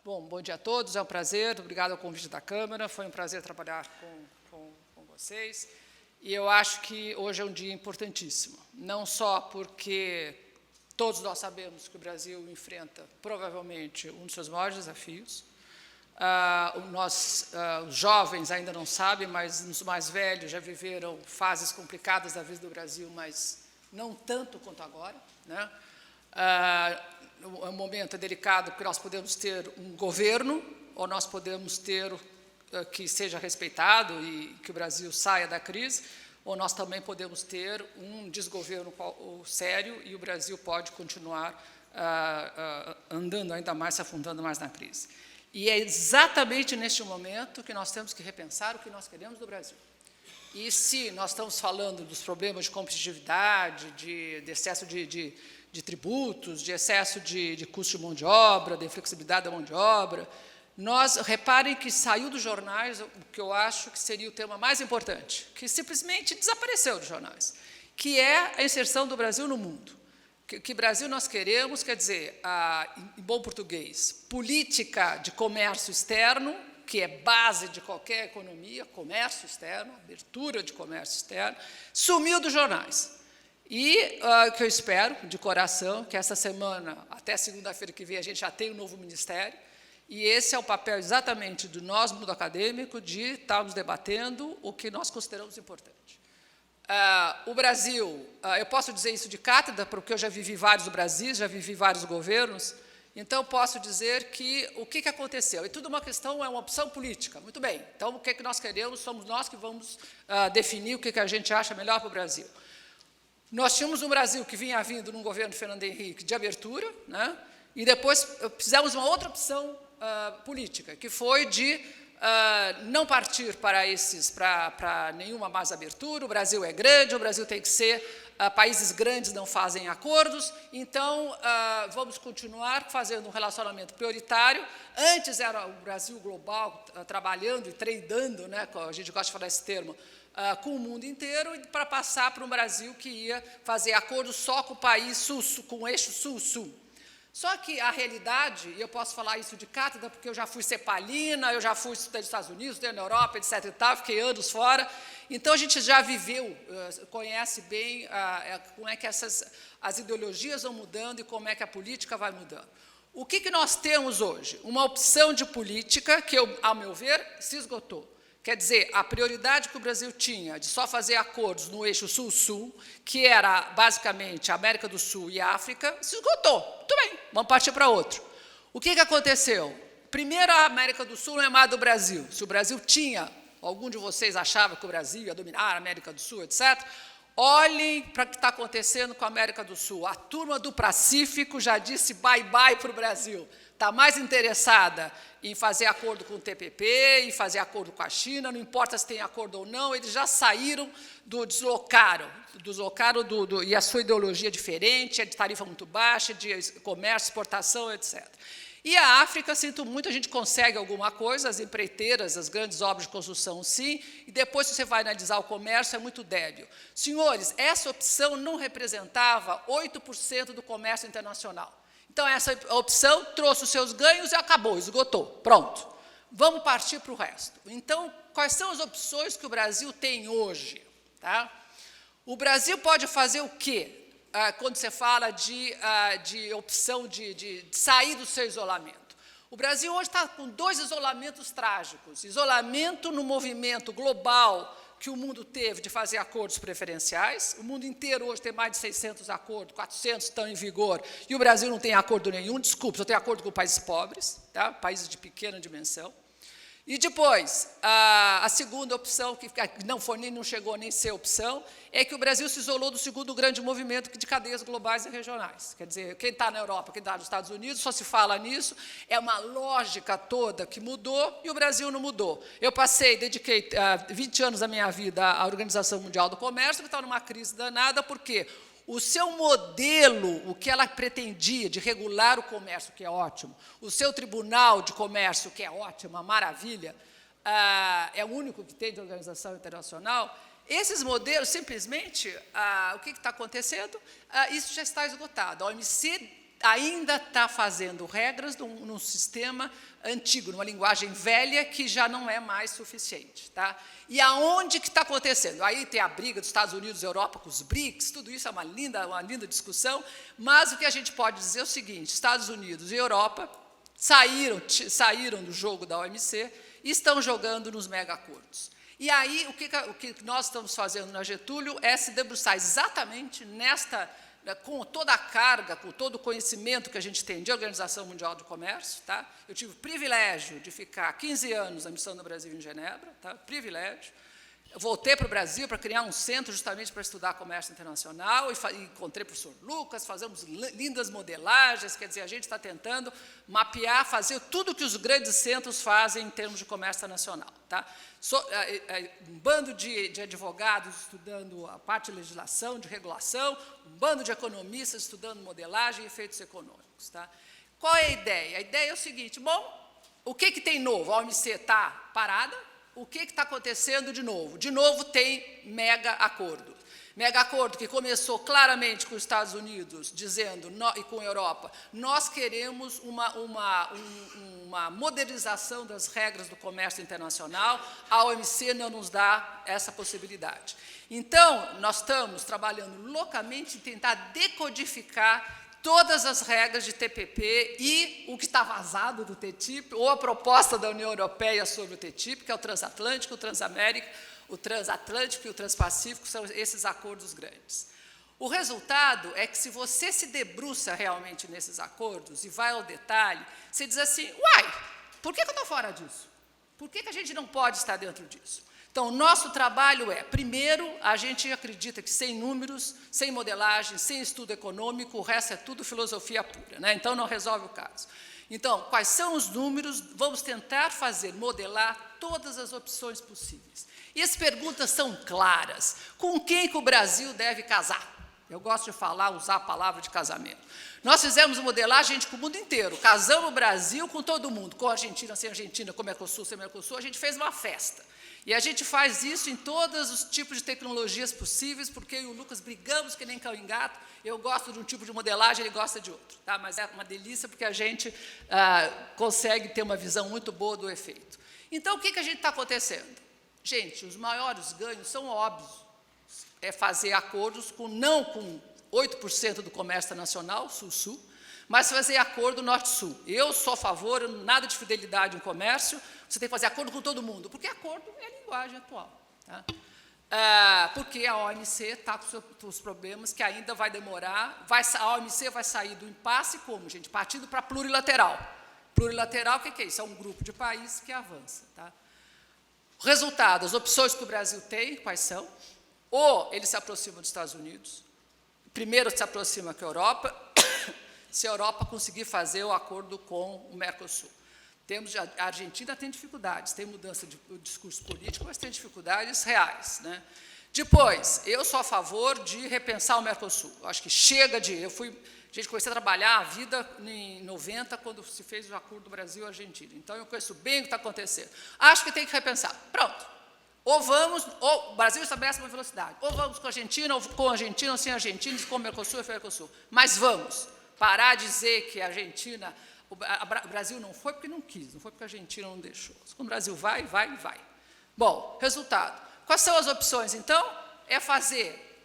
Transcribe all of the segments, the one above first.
Bom dia a todos, é um prazer, obrigado ao convite da Câmara, foi um prazer trabalhar com vocês. E eu acho que hoje é um dia importantíssimo, não só porque todos nós sabemos que o Brasil enfrenta, provavelmente, um dos seus maiores desafios. Os jovens ainda não sabem, mas os mais velhos já viveram fases complicadas da vida do Brasil, mas não tanto quanto agora, né? O momento é delicado porque nós podemos ter um governo, ou nós podemos ter que seja respeitado e que o Brasil saia da crise, ou nós também podemos ter um desgoverno sério e o Brasil pode continuar andando ainda mais, se afundando mais na crise. E é exatamente neste momento que nós temos que repensar o que nós queremos do Brasil. E se nós estamos falando dos problemas de competitividade, de excesso de tributos, de excesso de custo de mão de obra, de flexibilidade da mão de obra, reparem que saiu dos jornais o que eu acho que seria o tema mais importante, que simplesmente desapareceu dos jornais, que é a inserção do Brasil no mundo. Que Brasil nós queremos, quer dizer, em bom português, política de comércio externo, que é base de qualquer economia, comércio externo, abertura de comércio externo, sumiu dos jornais. E que eu espero, de coração, que essa semana, até segunda-feira que vem, a gente já tem um novo ministério, e esse é o papel exatamente do nós, mundo acadêmico, de estarmos debatendo o que nós consideramos importante. O Brasil, eu posso dizer isso de cátedra, porque eu já vivi vários Brasis, já vivi vários governos, então posso dizer que o que aconteceu? É tudo uma questão, é uma opção política. Muito bem, então o que nós queremos, somos nós que vamos definir o que a gente acha melhor para o Brasil. Nós tínhamos um Brasil que vinha vindo num governo Fernando Henrique de abertura, né? E depois fizemos uma outra opção política, que foi de não partir para nenhuma mais abertura. O Brasil é grande, o Brasil tem que ser, países grandes não fazem acordos, então vamos continuar fazendo um relacionamento prioritário. Antes era o Brasil global trabalhando e tradando, né, a gente gosta de falar esse termo, com o mundo inteiro, e para passar para um Brasil que ia fazer acordos só com o país sul, com o eixo sul-sul. Só que a realidade, e eu posso falar isso de cátedra, porque eu já fui cepalina, eu já fui estudar nos Estados Unidos, estudei na Europa, etc. e tal, fiquei anos fora, então a gente já viveu, conhece bem como é que as ideologias vão mudando e como é que a política vai mudando. O que nós temos hoje? Uma opção de política que, ao meu ver, se esgotou. Quer dizer, a prioridade que o Brasil tinha de só fazer acordos no eixo sul-sul, que era basicamente a América do Sul e a África, se esgotou. Muito bem, vamos partir para outro. O que aconteceu? Primeiro, a América do Sul não é mais do Brasil. Se o Brasil tinha, algum de vocês achava que o Brasil ia dominar a América do Sul, etc., olhem para o que está acontecendo com a América do Sul. A turma do Pacífico já disse bye-bye para o Brasil. Está mais interessada em fazer acordo com o TPP, em fazer acordo com a China, não importa se tem acordo ou não, eles já saíram deslocaram e a sua ideologia diferente, é de tarifa muito baixa, de comércio, exportação, etc. E a África, sinto muito, a gente consegue alguma coisa, as empreiteiras, as grandes obras de construção, sim, e depois, se você vai analisar o comércio, é muito débil. Senhores, essa opção não representava 8% do comércio internacional. Então, essa opção trouxe os seus ganhos e acabou, esgotou. Pronto. Vamos partir para o resto. Então, quais são as opções que o Brasil tem hoje? Tá? O Brasil pode fazer o quê? Quando você fala de opção de sair do seu isolamento. O Brasil hoje está com dois isolamentos trágicos. Isolamento no movimento global que o mundo teve de fazer acordos preferenciais. O mundo inteiro hoje tem mais de 600 acordos, 400 estão em vigor, e o Brasil não tem acordo nenhum, desculpe, só tem acordo com países pobres, tá? Países de pequena dimensão. E depois, a segunda opção, que não chegou nem a ser opção, é que o Brasil se isolou do segundo grande movimento de cadeias globais e regionais. Quer dizer, quem está na Europa, quem está nos Estados Unidos, só se fala nisso, é uma lógica toda que mudou e o Brasil não mudou. Eu dediquei 20 anos da minha vida à Organização Mundial do Comércio, que está numa crise danada, porque o seu modelo, o que ela pretendia de regular o comércio, que é ótimo, o seu tribunal de comércio, que é ótimo, uma maravilha, é o único que tem de organização internacional, esses modelos, simplesmente, o que está acontecendo? Isso já está esgotado. A OMC ainda está fazendo regras num sistema antigo, numa linguagem velha que já não é mais suficiente. Tá? E aonde que está acontecendo? Aí tem a briga dos Estados Unidos e Europa com os BRICS, tudo isso é uma linda discussão, mas o que a gente pode dizer é o seguinte: Estados Unidos e Europa saíram do jogo da OMC e estão jogando nos mega-acordos. E aí, o que nós estamos fazendo na Getúlio é se debruçar exatamente com toda a carga, com todo o conhecimento que a gente tem de Organização Mundial do Comércio. Tá? Eu tive o privilégio de ficar 15 anos na Missão do Brasil em Genebra, tá? Privilégio. Eu voltei para o Brasil para criar um centro justamente para estudar comércio internacional, e encontrei o professor Lucas, fazemos lindas modelagens, quer dizer, a gente está tentando mapear, fazer tudo o que os grandes centros fazem em termos de comércio internacional. Tá? Um bando de advogados estudando a parte de legislação, de regulação, um bando de economistas estudando modelagem e efeitos econômicos. Tá? Qual é a ideia? A ideia é o seguinte: bom, o que tem novo? A OMC está parada. O que está acontecendo de novo? De novo, tem mega-acordo. Mega-acordo que começou claramente com os Estados Unidos, dizendo, e com a Europa, nós queremos uma modernização das regras do comércio internacional, a OMC não nos dá essa possibilidade. Então, nós estamos trabalhando loucamente em tentar decodificar todas as regras de TPP e o que está vazado do TTIP, ou a proposta da União Europeia sobre o TTIP, que é o transatlântico, o transamérica, o transatlântico e o transpacífico, são esses acordos grandes. O resultado é que, se você se debruça realmente nesses acordos e vai ao detalhe, você diz assim: uai, por que eu estou fora disso? Por que a gente não pode estar dentro disso? Então, o nosso trabalho é, primeiro, a gente acredita que sem números, sem modelagem, sem estudo econômico, o resto é tudo filosofia pura, né? Então, não resolve o caso. Então, quais são os números? Vamos tentar modelar todas as opções possíveis. E as perguntas são claras. Com quem que o Brasil deve casar? Eu gosto de usar a palavra de casamento. Nós fizemos modelagem com o mundo inteiro. Casamos o Brasil com todo mundo, com a Argentina, sem Argentina, com Mercosul, sem Mercosul. A gente fez uma festa. E a gente faz isso em todos os tipos de tecnologias possíveis, porque eu e o Lucas brigamos que nem cão em gato. Eu gosto de um tipo de modelagem, ele gosta de outro. Tá? Mas é uma delícia, porque a gente consegue ter uma visão muito boa do efeito. Então, o que a gente está acontecendo? Gente, os maiores ganhos são óbvios. É fazer acordos não com 8% do comércio nacional, Sul-Sul, mas fazer acordo Norte-Sul. Eu sou a favor, nada de fidelidade em comércio, você tem que fazer acordo com todo mundo, porque acordo é a linguagem atual. Tá? Porque a OMC está com os problemas que ainda vai demorar. A OMC vai sair do impasse como, gente? Partindo para plurilateral. Plurilateral, o que é isso? É um grupo de países que avança. Tá? O resultado, as opções que o Brasil tem, quais são? Ou ele se aproxima dos Estados Unidos, primeiro se aproxima com a Europa, se a Europa conseguir fazer o acordo com o Mercosul. A Argentina tem dificuldades, tem mudança de discurso político, mas tem dificuldades reais. Né? Depois, eu sou a favor de repensar o Mercosul. Eu acho que chega de... A gente começou a trabalhar a vida em 90, quando se fez o acordo do Brasil e Argentina. Então, eu conheço bem o que está acontecendo. Acho que tem que repensar. Pronto. Ou o Brasil estabelece uma velocidade. Ou vamos com a Argentina, ou sem Argentina, com o Mercosul e sem o Mercosul. Mas vamos. Parar de dizer que a Argentina... O Brasil não foi porque não quis, não foi porque a Argentina não deixou. Quando o Brasil vai. Bom, resultado. Quais são as opções, então? É fazer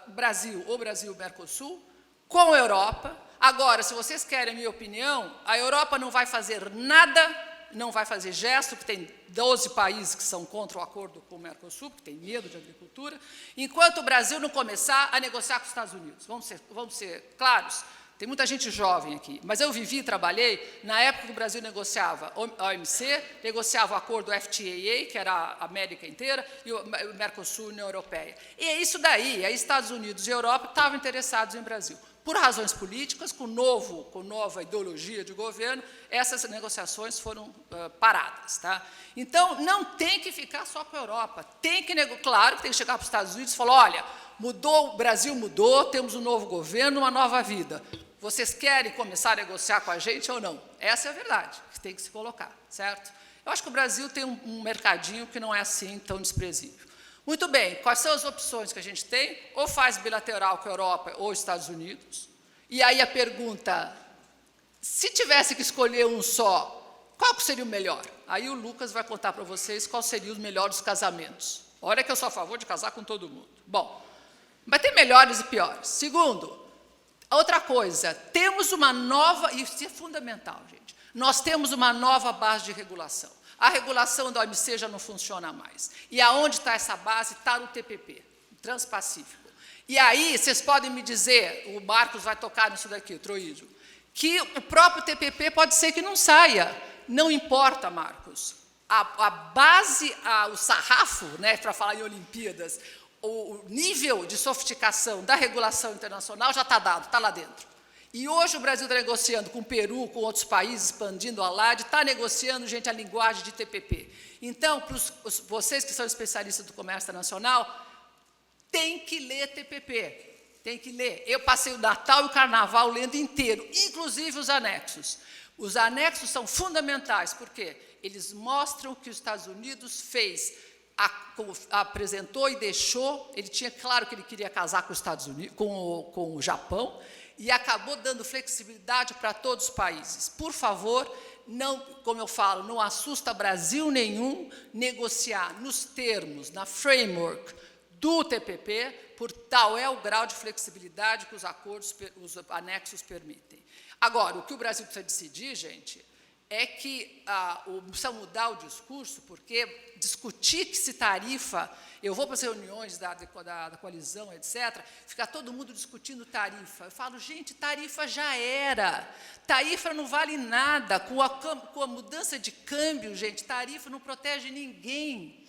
Brasil e Mercosul com a Europa. Agora, se vocês querem a minha opinião, a Europa não vai fazer nada, não vai fazer gesto, que tem 12 países que são contra o acordo com o Mercosul, que tem medo de agricultura, enquanto o Brasil não começar a negociar com os Estados Unidos. Vamos ser claros? Tem muita gente jovem aqui, mas eu vivi e trabalhei na época que o Brasil negociava a OMC, negociava o acordo FTAA, que era a América inteira, e o Mercosul e a União Europeia. E é isso daí, aí Estados Unidos e Europa estavam interessados em Brasil. Por razões políticas, com nova ideologia de governo, essas negociações foram paradas. Tá? Então, não tem que ficar só com a Europa. Claro que tem que chegar para os Estados Unidos e falar, olha, o Brasil mudou, temos um novo governo, uma nova vida. Vocês querem começar a negociar com a gente ou não? Essa é a verdade, que tem que se colocar, certo? Eu acho que o Brasil tem um mercadinho que não é assim tão desprezível. Muito bem, quais são as opções que a gente tem? Ou faz bilateral com a Europa ou Estados Unidos, E aí a pergunta, se tivesse que escolher um só, qual seria o melhor? Aí o Lucas vai contar para vocês qual seria os melhores casamentos. Olha que eu sou a favor de casar com todo mundo. Bom, mas tem melhores e piores. Segundo, outra coisa, temos uma nova, e isso é fundamental, gente, nós temos uma nova base de regulação. A regulação da OMC já não funciona mais. E aonde está essa base? Está no TPP, Transpacífico. E aí, vocês podem me dizer, o Marcos vai tocar nisso daqui, o Troídio, que o próprio TPP pode ser que não saia. Não importa, Marcos. A base, o sarrafo, né, para falar em Olimpíadas, o nível de sofisticação da regulação internacional já está dado, está lá dentro. E hoje o Brasil está negociando com o Peru, com outros países, expandindo a LAD, está negociando, gente, a linguagem de TPP. Então, para vocês que são especialistas do comércio internacional, tem que ler TPP, tem que ler. Eu passei o Natal e o Carnaval lendo inteiro, inclusive os anexos. Os anexos são fundamentais, porque eles mostram que os Estados Unidos fez, apresentou e deixou, ele tinha claro que ele queria casar com os Estados Unidos, com o Japão, e acabou dando flexibilidade para todos os países. Por favor, não, como eu falo, não assusta Brasil nenhum negociar nos termos, na framework do TPP, por tal é o grau de flexibilidade que os acordos, os anexos permitem. Agora, o que o Brasil precisa decidir, gente, é que precisa mudar o discurso, porque discutir que se tarifa, eu vou para as reuniões da coalizão, etc., fica todo mundo discutindo tarifa. Eu falo, gente, tarifa já era, tarifa não vale nada, com a mudança de câmbio, gente, tarifa não protege ninguém.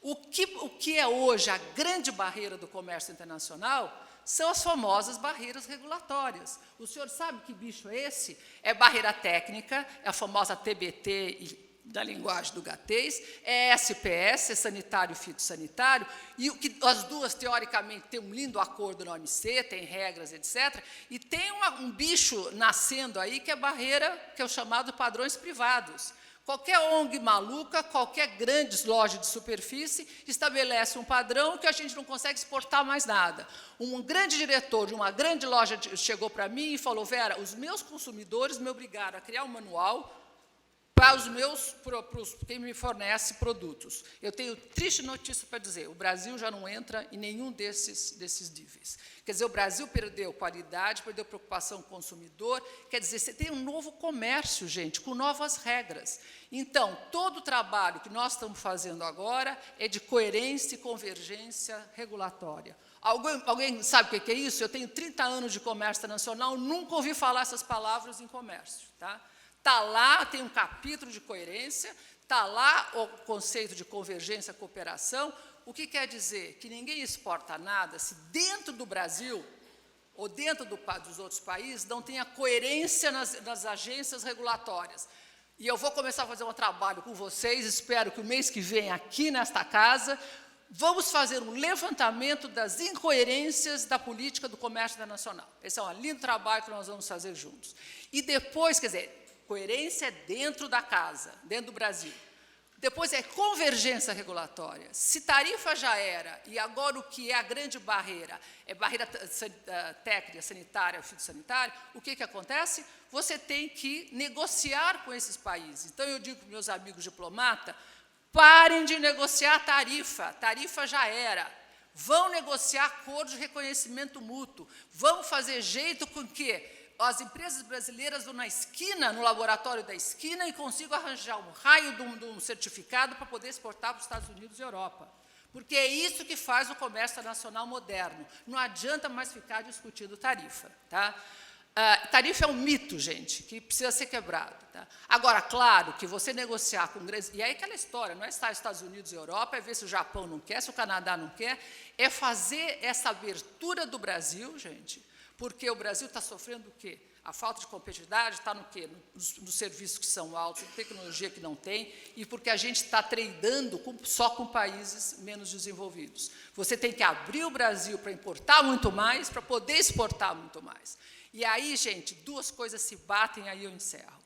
O que é hoje a grande barreira do comércio internacional são as famosas barreiras regulatórias. O senhor sabe que bicho é esse? É barreira técnica, é a famosa TBT da linguagem do GATES, é SPS, é sanitário e fitossanitário, e as duas, teoricamente, têm um lindo acordo na OMC, tem regras, etc., e tem um bicho nascendo aí que é barreira, que é o chamado padrões privados. Qualquer ONG maluca, qualquer grande loja de superfície estabelece um padrão que a gente não consegue exportar mais nada. Um grande diretor de uma grande loja chegou para mim e falou, Vera, os meus consumidores me obrigaram a criar um manual para quem me fornece produtos. Eu tenho triste notícia para dizer, o Brasil já não entra em nenhum desses níveis. Quer dizer, o Brasil perdeu qualidade, perdeu preocupação com o consumidor, quer dizer, você tem um novo comércio, gente, com novas regras. Então, todo o trabalho que nós estamos fazendo agora é de coerência e convergência regulatória. Alguém sabe o que é isso? Eu tenho 30 anos de comércio internacional, nunca ouvi falar essas palavras em comércio, tá? Está lá, tem um capítulo de coerência, está lá o conceito de convergência e cooperação. O que quer dizer? Que ninguém exporta nada se dentro do Brasil ou dentro dos outros países não tem a coerência nas agências regulatórias. E eu vou começar a fazer um trabalho com vocês, espero que o mês que vem, aqui nesta casa, vamos fazer um levantamento das incoerências da política do comércio internacional. Esse é um lindo trabalho que nós vamos fazer juntos. E depois, quer dizer, coerência dentro da casa, dentro do Brasil. Depois é convergência regulatória. Se tarifa já era, e agora o que é a grande barreira? É barreira técnica, sanitária, fitossanitária. O que acontece? Você tem que negociar com esses países. Então, eu digo para meus amigos diplomatas, parem de negociar tarifa já era. Vão negociar acordos de reconhecimento mútuo. Vão fazer jeito com que as empresas brasileiras vão na esquina, no laboratório da esquina, e consigam arranjar um raio de um certificado para poder exportar para os Estados Unidos e Europa. Porque é isso que faz o comércio internacional moderno. Não adianta mais ficar discutindo tarifa. Tá? Tarifa é um mito, gente, que precisa ser quebrado. Tá? Agora, claro, que você negociar com grandes... E aí aquela história, não é estar nos Estados Unidos e Europa, é ver se o Japão não quer, se o Canadá não quer, é fazer essa abertura do Brasil, gente, porque o Brasil está sofrendo o quê? A falta de competitividade está no quê? Nos serviços que são altos, na tecnologia que não tem, e porque a gente está tradando só com países menos desenvolvidos. Você tem que abrir o Brasil para importar muito mais, para poder exportar muito mais. E aí, gente, duas coisas se batem, aí eu encerro.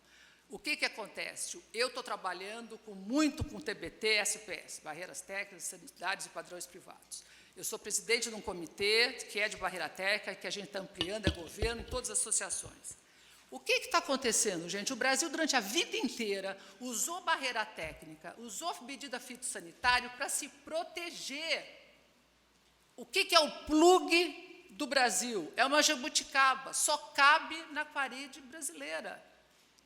O que acontece? Eu estou trabalhando muito com TBT, SPS, barreiras técnicas, sanidades e padrões privados. Eu sou presidente de um comitê que é de barreira técnica, que a gente está ampliando, é governo, em todas as associações. O que está acontecendo, gente? O Brasil, durante a vida inteira, usou barreira técnica, usou medida fitossanitária para se proteger. O que é o plug do Brasil? É uma jabuticaba, só cabe na parede brasileira.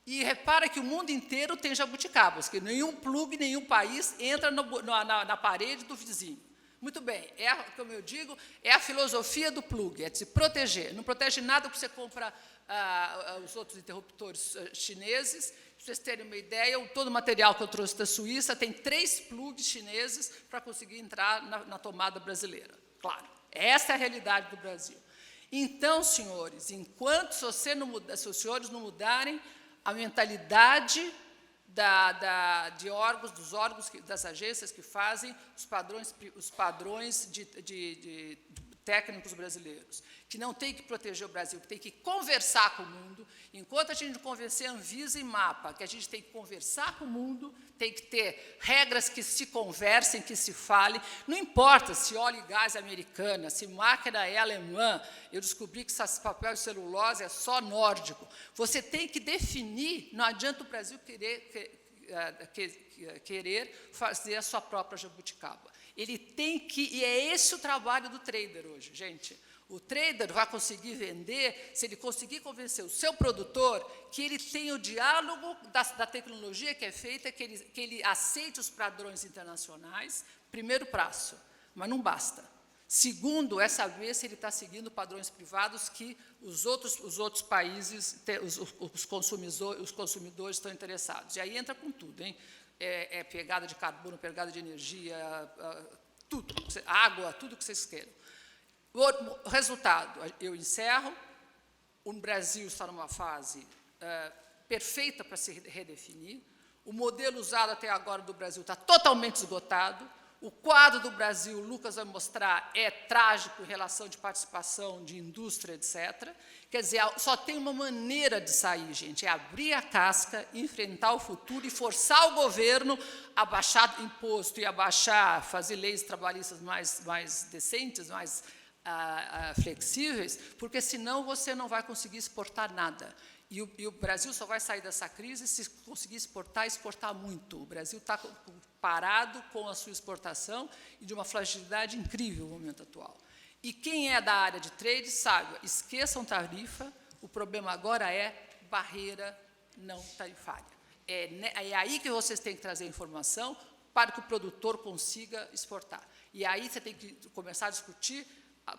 E repara que o mundo inteiro tem jabuticabas, que nenhum plug, nenhum país entra na parede do vizinho. Muito bem, como eu digo, é a filosofia do plug, é de se proteger. Não protege nada porque você compra os outros interruptores chineses. Para vocês terem uma ideia, todo o material que eu trouxe da Suíça tem 3 plugs chineses para conseguir entrar na tomada brasileira. Claro, essa é a realidade do Brasil. Então, senhores, enquanto se os senhores não mudarem a mentalidade dos órgãos, das agências que fazem os padrões de técnicos brasileiros, que não tem que proteger o Brasil, que tem que conversar com o mundo. Enquanto a gente não convencer a Anvisa e MAPA, que a gente tem que conversar com o mundo, tem que ter regras que se conversem, que se falem. Não importa se óleo e gás é americana, se máquina é alemã, eu descobri que esse papel de celulose é só nórdico. Você tem que definir, não adianta o Brasil querer fazer a sua própria jabuticaba. Ele tem que, e é esse o trabalho do trader hoje, gente. O trader vai conseguir vender se ele conseguir convencer o seu produtor que ele tem o diálogo da tecnologia que é feita, que ele aceite os padrões internacionais, primeiro passo, mas não basta. Segundo, é saber se ele está seguindo padrões privados que os outros países, os consumidores estão interessados. E aí entra com tudo, hein? Pegada de carbono, pegada de energia, tudo, água, tudo que vocês queiram. O resultado, eu encerro, o Brasil está numa fase perfeita para se redefinir, o modelo usado até agora do Brasil está totalmente esgotado, o quadro do Brasil, o Lucas vai mostrar, é trágico em relação de participação de indústria, etc. Quer dizer, só tem uma maneira de sair, gente, é abrir a casca, enfrentar o futuro e forçar o governo a baixar imposto e fazer leis trabalhistas mais decentes, mais flexíveis, porque senão você não vai conseguir exportar nada. E o Brasil só vai sair dessa crise se conseguir exportar muito. O Brasil está parado com a sua exportação e de uma fragilidade incrível no momento atual. E quem é da área de trade sabe, esqueçam tarifa, o problema agora é barreira não tarifária. É aí que vocês têm que trazer informação para que o produtor consiga exportar. E aí você tem que começar a discutir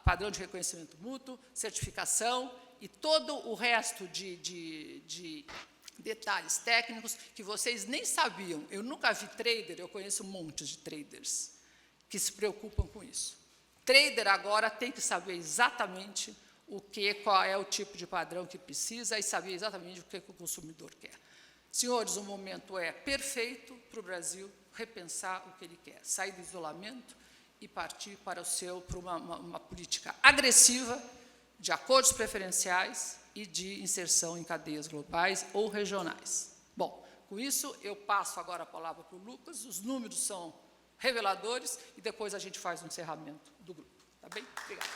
padrão de reconhecimento mútuo, certificação e todo o resto de detalhes técnicos que vocês nem sabiam. Eu nunca vi trader, eu conheço um monte de traders que se preocupam com isso. Trader agora tem que saber exatamente qual é o tipo de padrão que precisa e saber exatamente o que o consumidor quer. Senhores, o momento é perfeito para o Brasil repensar o que ele quer, sair do isolamento e partir para uma política agressiva de acordos preferenciais e de inserção em cadeias globais ou regionais. Bom, com isso, eu passo agora a palavra para o Lucas, os números são reveladores e depois a gente faz um encerramento do grupo. Tá bem? Obrigada.